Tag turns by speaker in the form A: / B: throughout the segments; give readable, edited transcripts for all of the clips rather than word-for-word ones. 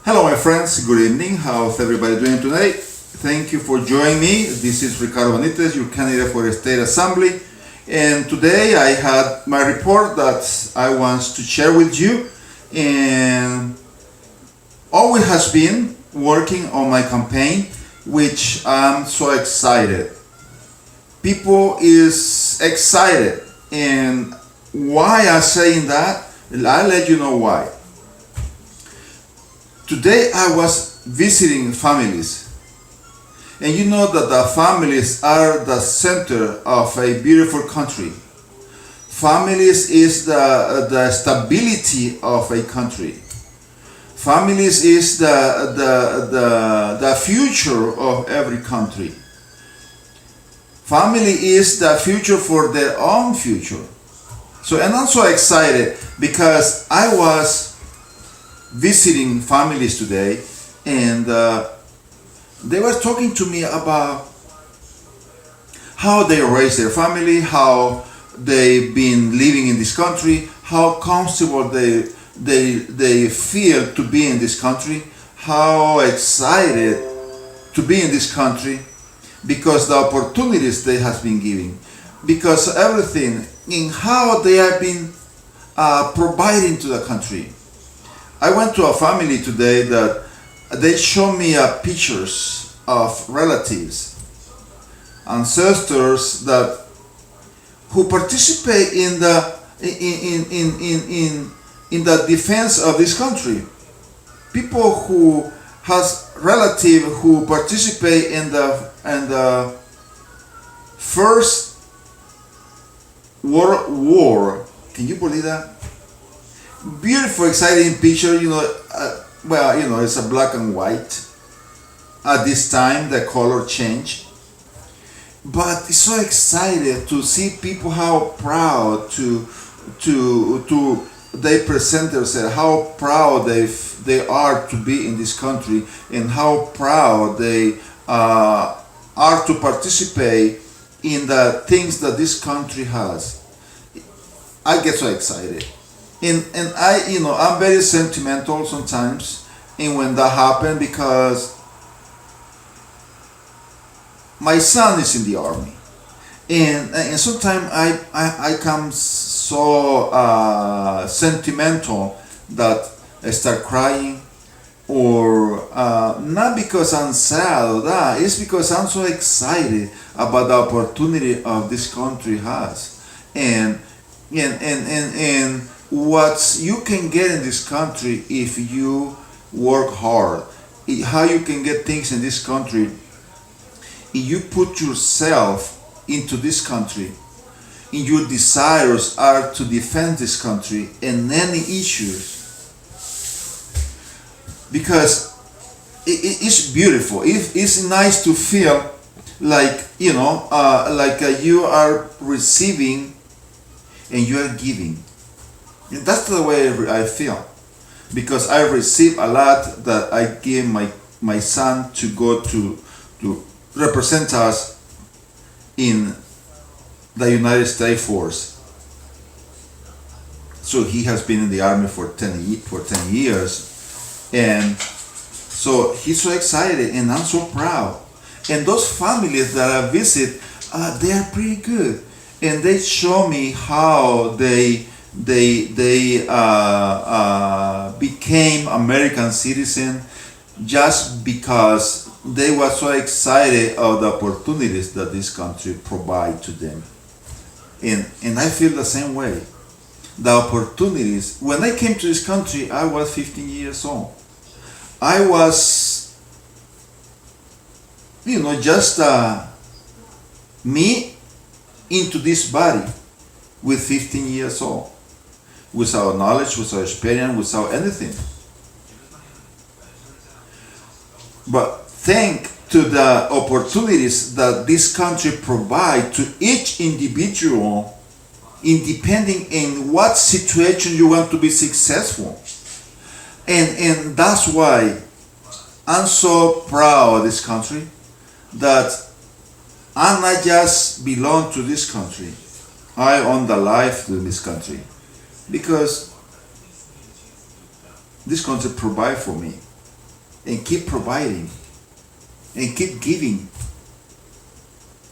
A: Hello, my friends. Good evening. How's everybody doing today? Thank you for joining me. This is Ricardo Benitez, your candidate for the State Assembly. And today I had my report that I want to share with you. And always has been working on my campaign, which I'm so excited. People is excited. And why I'm saying that, I'll let you know why. Today I was visiting families, and you know that the families are the center of a beautiful country. Families is the stability of a country. Families is the future of every country. Family is the future for their own future. So, and I'm so excited because I was visiting families today, and they were talking to me about how they raise their family, how they've been living in this country, how comfortable they feel to be in this country, how excited to be in this country because the opportunities they have been giving, because everything in how they have been providing to the country. I went to a family today that they showed me pictures of relatives, ancestors that who participate in the defense of this country. People who has relative who participate in the first World War. Can you believe that? Beautiful, exciting picture. It's a black and white. At this time, the color changed, but it's so excited to see people how proud to they present themselves, how proud they are to be in this country, and how proud they are to participate in the things that this country has. I get so excited. And I'm very sentimental sometimes, and when that happens, because my son is in the army, and sometimes I come so sentimental that I start crying, or not because I'm sad or that, it's because I'm so excited about the opportunity of this country has, and what you can get in this country if you work hard, how you can get things in this country if you put yourself into this country, and your desires are to defend this country and any issues, because it's beautiful. It's nice to feel like you are receiving and you are giving. And that's the way I feel, because I receive a lot that I give my son to go to represent us in the United States Force. So he has been in the army for 10 years, and so he's so excited, and I'm so proud. And those families that I visit, they are pretty good, and they show me how they became American citizen just because they were so excited of the opportunities that this country provide to them. And I feel the same way. The opportunities, when I came to this country, I was 15 years old. I was, just me into this body with 15 years old, without knowledge, without experience, without anything. But thanks to the opportunities that this country provides to each individual, independing in what situation you want to be successful. And that's why I'm so proud of this country, that I not just belong to this country, I own the life to this country, because this country provide for me. and keep providing and keep giving.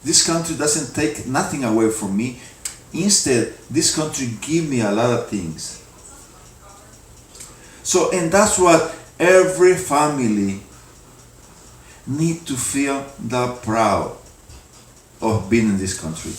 A: This country doesn't take nothing away from me. Instead, this country give me a lot of things. So, and that's what every family need to feel that proud of being in this country.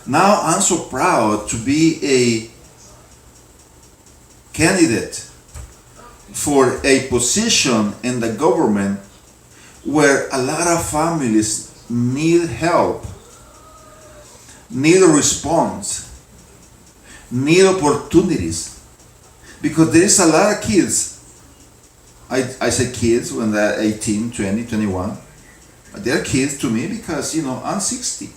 A: Now I'm so proud to be a candidate for a position in the government where a lot of families need help, need a response, need opportunities. Because there is a lot of kids. I say kids when they're 18, 20, 21. They're kids to me because, I'm 60.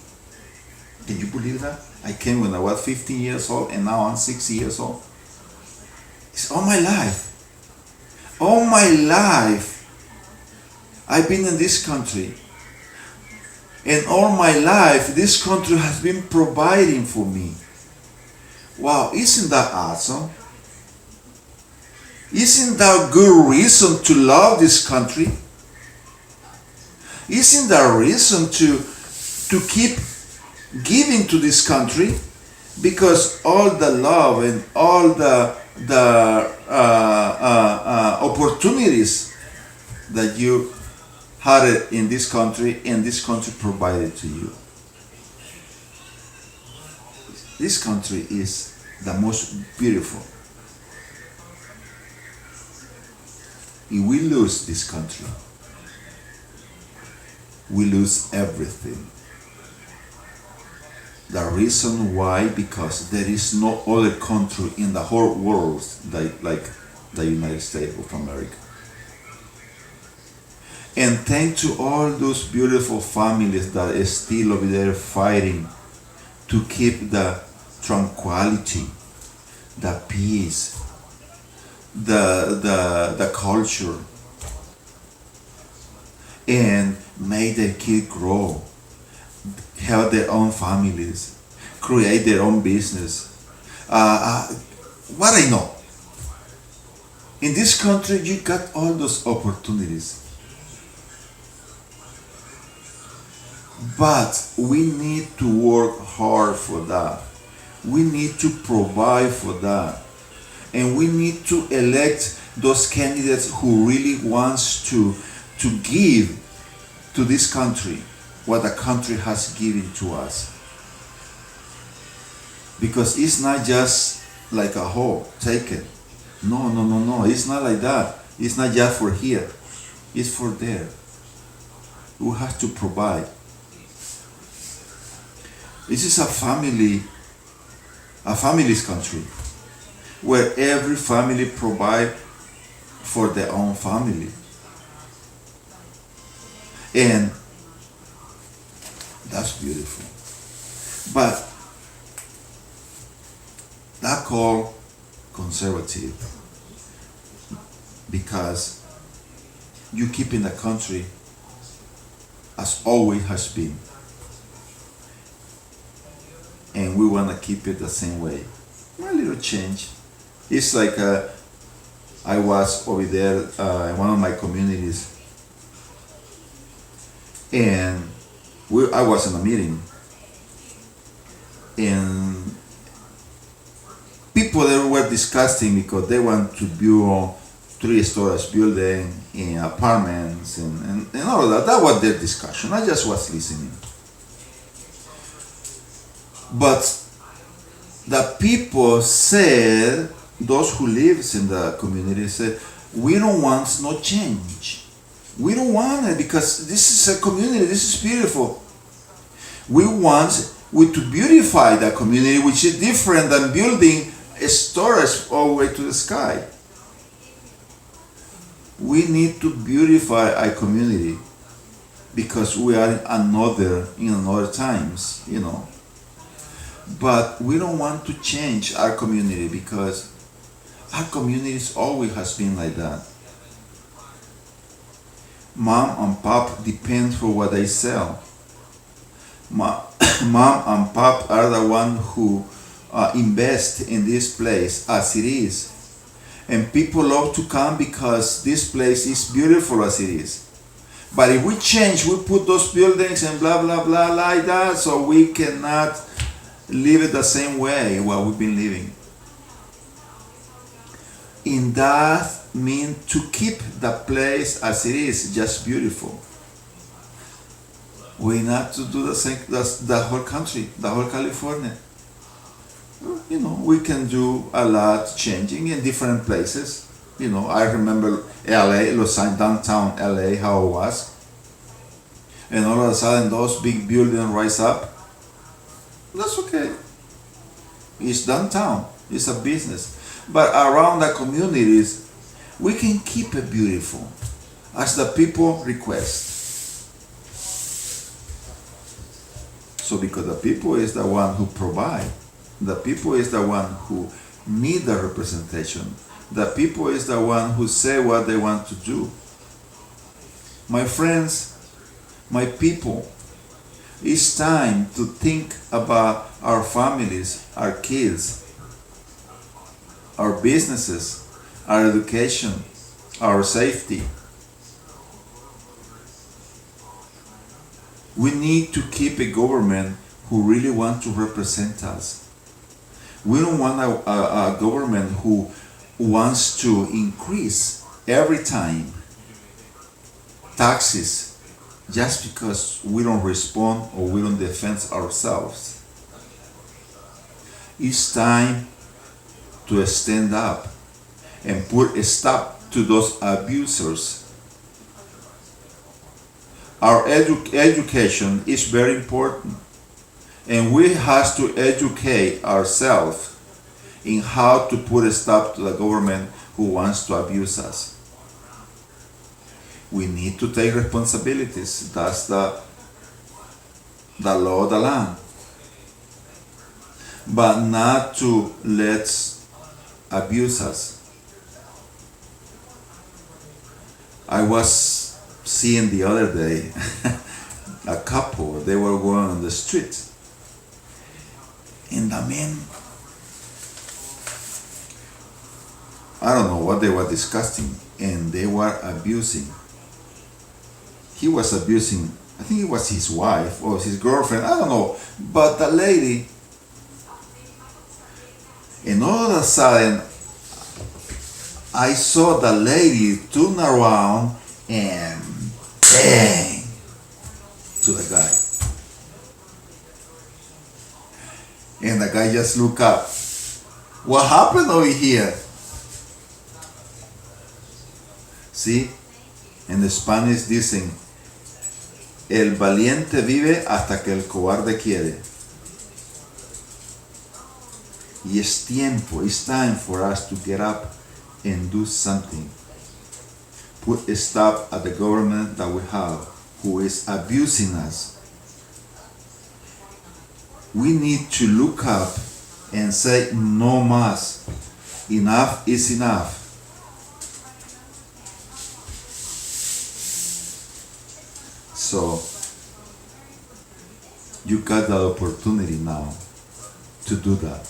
A: Can you believe that? I came when I was 15 years old and now I'm 60 years old. It's all my life. All my life I've been in this country. And all my life this country has been providing for me. Wow, isn't that awesome? Isn't that a good reason to love this country? Isn't that a reason to keep giving to this country? Because all the love and all the opportunities that you had it in this country and this country provided to you. This country is the most beautiful. If we lose this country, we lose everything. The reason why, because there is no other country in the whole world like the United States of America. And thanks to all those beautiful families that are still over there fighting to keep the tranquility, the peace, the culture, and make their kids grow, have their own families, create their own business. What I know, in this country you got all those opportunities. But we need to work hard for that. We need to provide for that. And we need to elect those candidates who really wants to give to this country what the country has given to us. Because it's not just like a whole, take it. No. It's not like that. It's not just for here. It's for there. We have to provide. This is a family's country, where every family provide for their own family. And that's beautiful. But that called conservative because you keep in the country as always has been. And we want to keep it the same way. A little change. It's like I was over there in one of my communities, and I was in a meeting, and people there were discussing because they want to build 3 stories building in apartments and all of that. That was their discussion. I just was listening. But the people said, those who lives in the community said, we don't want no change. We don't want it because this is a community, this is beautiful. We want to beautify the community, which is different than building a storage all the way to the sky. We need to beautify our community because we are in another times, But we don't want to change our community because our community always has been like that. Mom and pop depends for what they sell. Mom and pop are the one who invest in this place as it is. And people love to come because this place is beautiful as it is. But if we change, we put those buildings and blah blah blah like that, so we cannot live it the same way what we've been living. In that mean to keep the place as it is, just beautiful. We not to do the same, the whole country, the whole California. You know, we can do a lot changing in different places. You know, I remember LA, Los Angeles, downtown LA, how it was. And all of a sudden those big buildings rise up. That's okay. It's downtown, it's a business. But around the communities, we can keep it beautiful as the people request. So because the people is the one who provide, the people is the one who need the representation, the people is the one who say what they want to do. My friends, my people, it's time to think about our families, our kids, our businesses, our education, our safety. We need to keep a government who really want to represent us. We don't want a government who wants to increase every time taxes just because we don't respond or we don't defend ourselves. It's time to stand up and put a stop to those abusers. Our education is very important, and we have to educate ourselves in how to put a stop to the government who wants to abuse us. We need to take responsibilities. That's the law of the land. But not to let abuse us. I was seeing the other day a couple, they were going on the street, and the men, I don't know what they were discussing, and they were abusing. He was abusing, I think it was his wife or his girlfriend, I don't know, but the lady, and all of a sudden I saw the lady turn around and bang to the guy. And the guy just looked up. What happened over here? See? In the Spanish dicen, el valiente vive hasta que el cobarde quiere. Y es tiempo, it's time for us to get up and do something. Put a stop at the government that we have who is abusing us. We need to look up and say no más. Enough is enough. So you got the opportunity now to do that.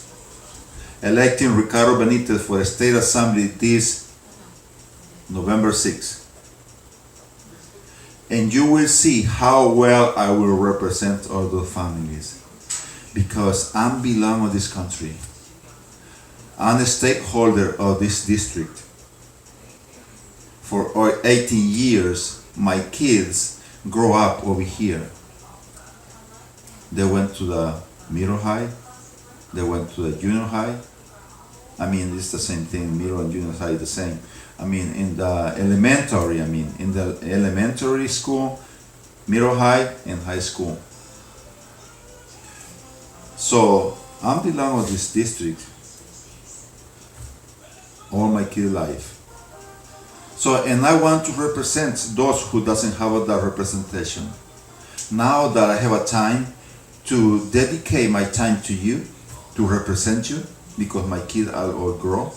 A: Electing Ricardo Benitez for the State Assembly this November 6th. And you will see how well I will represent all those families. Because I belong to this country. I'm a stakeholder of this district. For 18 years, my kids grow up over here. They went to the middle high. They went to the junior high. I mean, it's the same thing. Middle and junior high is the same. I mean, in the elementary school, middle high, and high school. So I'm belong to this district all my kid life. So, and I want to represent those who doesn't have that representation. Now that I have a time to dedicate my time to you, to represent you, because my kids are all grown,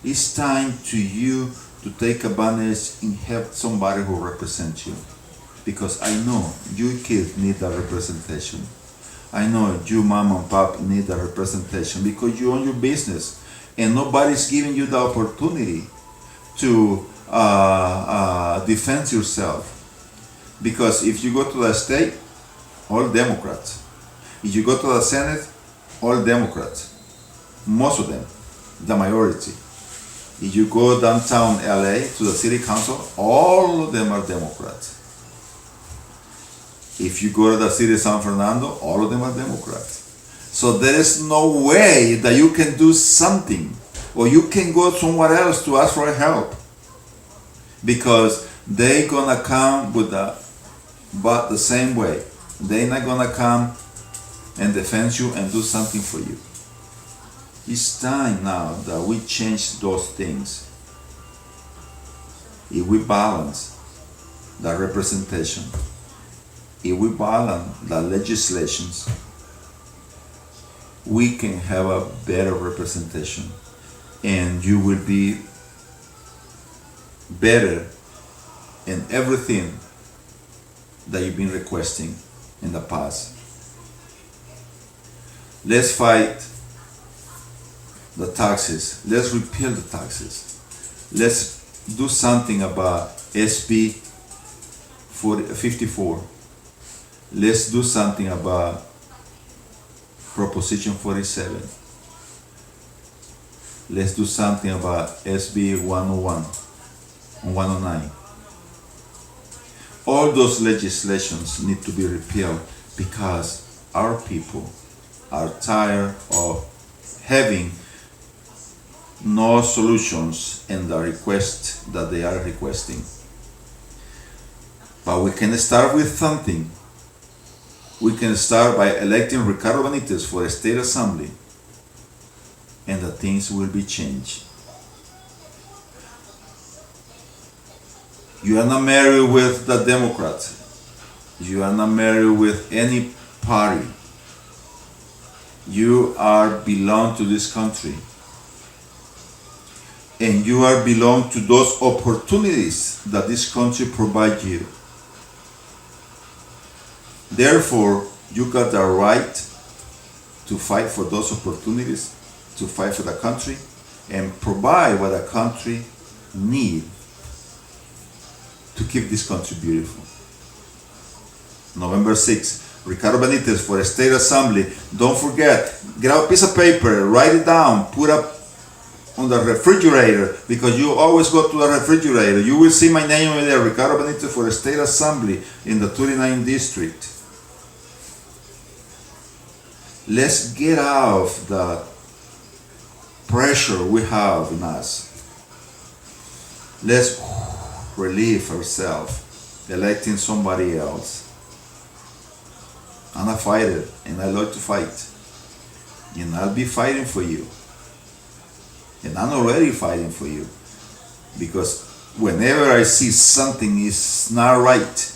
A: it's time to you to take advantage and have somebody who represents you. Because I know you kids need that representation. I know you mom and pop need that representation because you own your business and nobody's giving you the opportunity to defend yourself. Because if you go to the state, all Democrats. If you go to the Senate, all Democrats. Most of them, the majority. If you go downtown LA to the city council, all of them are Democrats. If you go to the city of San Fernando, all of them are Democrats. So there is no way that you can do something, or you can go somewhere else to ask for help, because they're gonna come with but the same way. They're not gonna come and defend you and do something for you. It's time now that we change those things. If we balance the representation, if we balance the legislations, we can have a better representation, and you will be better in everything that you've been requesting in the past. Let's fight the taxes. Let's repeal the taxes. Let's do something about SB 54. Let's do something about Proposition 47. Let's do something about SB 101 and 109. All those legislations need to be repealed, because our people are tired of having no solutions in the request that they are requesting. But we can start with something. We can start by electing Ricardo Benitez for a state assembly, and the things will be changed. You are not married with the Democrats. You are not married with any party. You are belong to this country, and you are belong to those opportunities that this country provides you. Therefore, you got the right to fight for those opportunities, to fight for the country, and provide what the country needs to keep this country beautiful. November 6th, Ricardo Benitez for a state assembly. Don't forget, get out a piece of paper, write it down, put up on the refrigerator, because you always go to the refrigerator. You will see my name over there, Ricardo Benitez for a state assembly in the 39th district. Let's get out of the pressure we have in us. Let's relieve ourselves, electing somebody else. I'm a fighter, and I like to fight. And I'll be fighting for you. And I'm already fighting for you. Because whenever I see something is not right,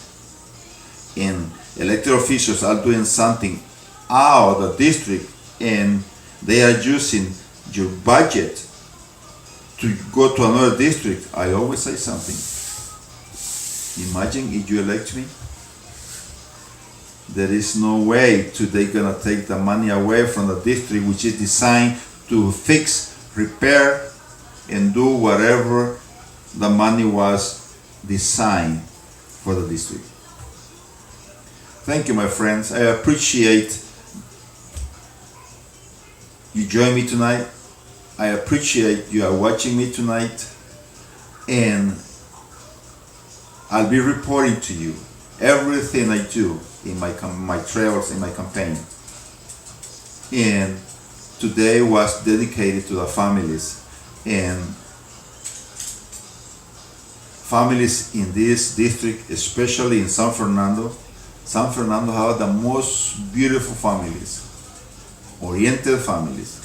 A: and elected officials are doing something out of the district, and they are using your budget to go to another district, I always say something. Imagine if you elect me. There is no way they're gonna take the money away from the district, which is designed to fix, repair, and do whatever the money was designed for the district. Thank you, my friends. I appreciate you join me tonight. I appreciate you are watching me tonight, and I'll be reporting to you everything I do in my travels, in my campaign. And today was dedicated to the families, and families in this district, especially in San Fernando. San Fernando has the most beautiful families, oriented families.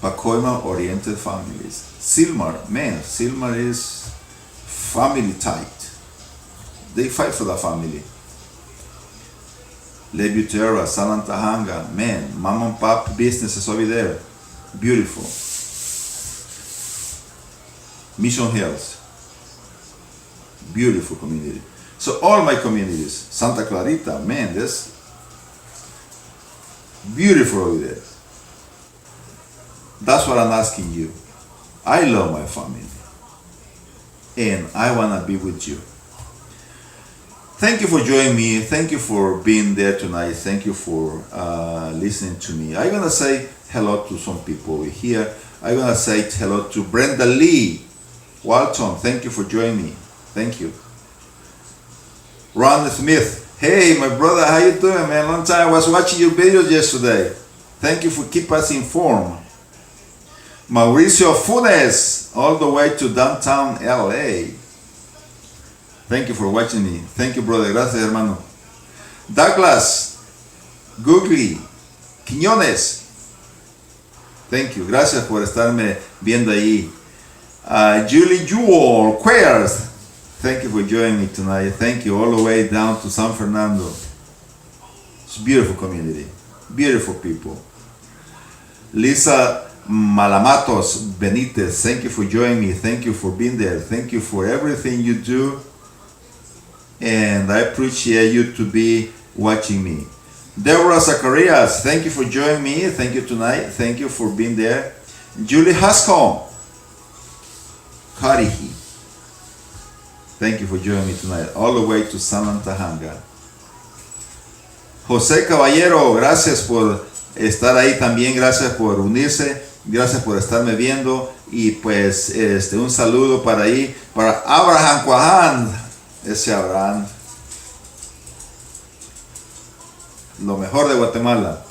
A: Pacoima oriented families. Sylmar, man, Sylmar is family tight. They fight for the family. Le Butera, Salantahanga, man, mom and pop businesses over there. Beautiful. Mission Hills. Beautiful community. So all my communities, Santa Clarita, man, this beautiful over there. That's what I'm asking you. I love my family, and I want to be with you. Thank you for joining me. Thank you for being there tonight. Thank you for listening to me. I'm going to say hello to some people over here. I'm going to say hello to Brenda Lee Walton. Thank you for joining me. Thank you. Ron Smith. Hey, my brother, how you doing, man? Long time. I was watching your videos yesterday. Thank you for keeping us informed. Mauricio Funes, all the way to downtown LA. Thank you for watching me. Thank you, brother. Gracias, hermano. Douglas Googly Quiñones. Thank you. Gracias por estarme viendo ahí. Julie Jewel Queers. Thank you for joining me tonight. Thank you all the way down to San Fernando. It's a beautiful community. Beautiful people. Lisa Malamatos Benitez. Thank you for joining me. Thank you for being there. Thank you for everything you do. And I appreciate you to be watching me. Deborah Zacharias, thank you for joining me. Thank you tonight. Thank you for being there. Julie Haskell. Karihi. Thank you for joining me tonight. All the way to San Antahanga. José Caballero, gracias por estar ahí también. Gracias por unirse. Gracias por estarme viendo. Y pues un saludo para ahí. Para Abraham Cuaján. Ese Abraham, lo mejor de Guatemala.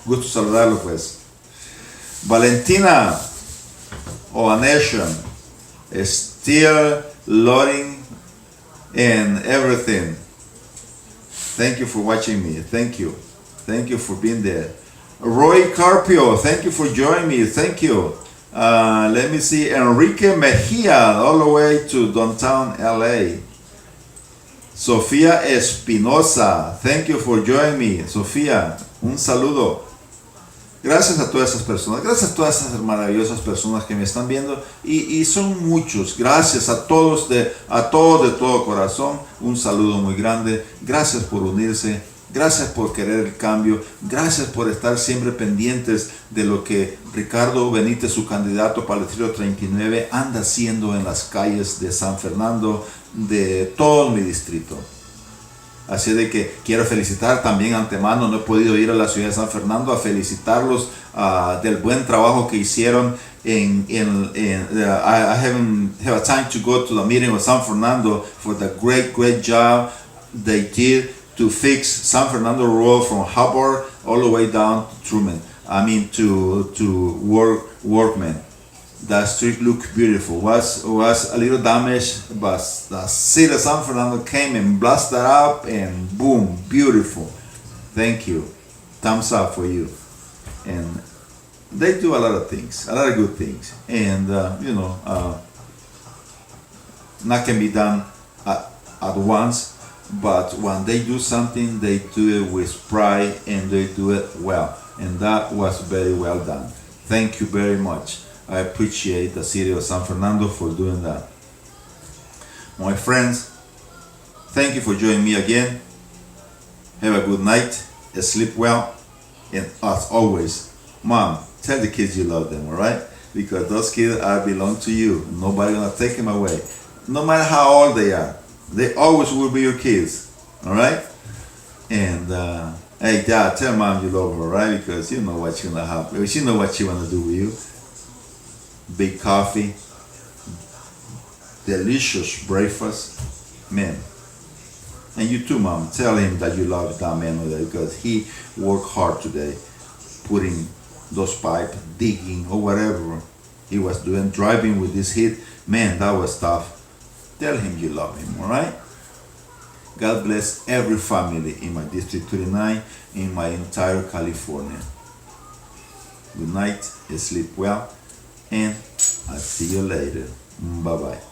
A: Gusto saludarlo, pues. Valentina Oanation, still loading and everything. Thank you for watching me. Thank you. Thank you for being there. Roy Carpio, thank you for joining me. Thank you. Let me see, Enrique Mejia, all the way to downtown LA. Sofía Espinosa, thank you for joining me. Sofía, un saludo. Gracias a todas esas personas, gracias a todas esas maravillosas personas que me están viendo y son muchos. Gracias a todos de todo corazón. Un saludo muy grande. Gracias por unirse. Gracias por querer el cambio. Gracias por estar siempre pendientes de lo que Ricardo Benítez, su candidato para el Distrito 39, anda haciendo en las calles de San Fernando, de todo mi distrito. Así de que quiero felicitar también antemano. No he podido ir a la ciudad de San Fernando a felicitarlos del buen trabajo que hicieron. I haven't had a time to go to the meeting of San Fernando for the great job they did to fix San Fernando Road from Hubbard all the way down to Truman. I mean to Workman. That street looked beautiful. Was a little damaged, but the city of San Fernando came and blasted that up, and boom, beautiful. Thank you. Thumbs up for you. And they do a lot of things, a lot of good things, and not can be done at once. But when they do something, they do it with pride and they do it well. And that was very well done. Thank you very much. I appreciate the city of San Fernando for doing that. My friends, thank you for joining me again. Have a good night. Sleep well. And as always, Mom, tell the kids you love them, all right? Because those kids belong to you. Nobody's going to take them away. No matter how old they are. They always will be your kids, all right? And hey, Dad, tell Mom you love her, right? Because you know what you're gonna have. She know what she wanna do with you. Big coffee, delicious breakfast, man. And you too, Mom. Tell him that you love that man over there because he worked hard today, putting those pipes, digging or whatever he was doing, driving with this heat. Man, that was tough. Tell him you love him, all right? God bless every family in my District 39, in my entire California. Good night, sleep well, and I'll see you later. Bye-bye.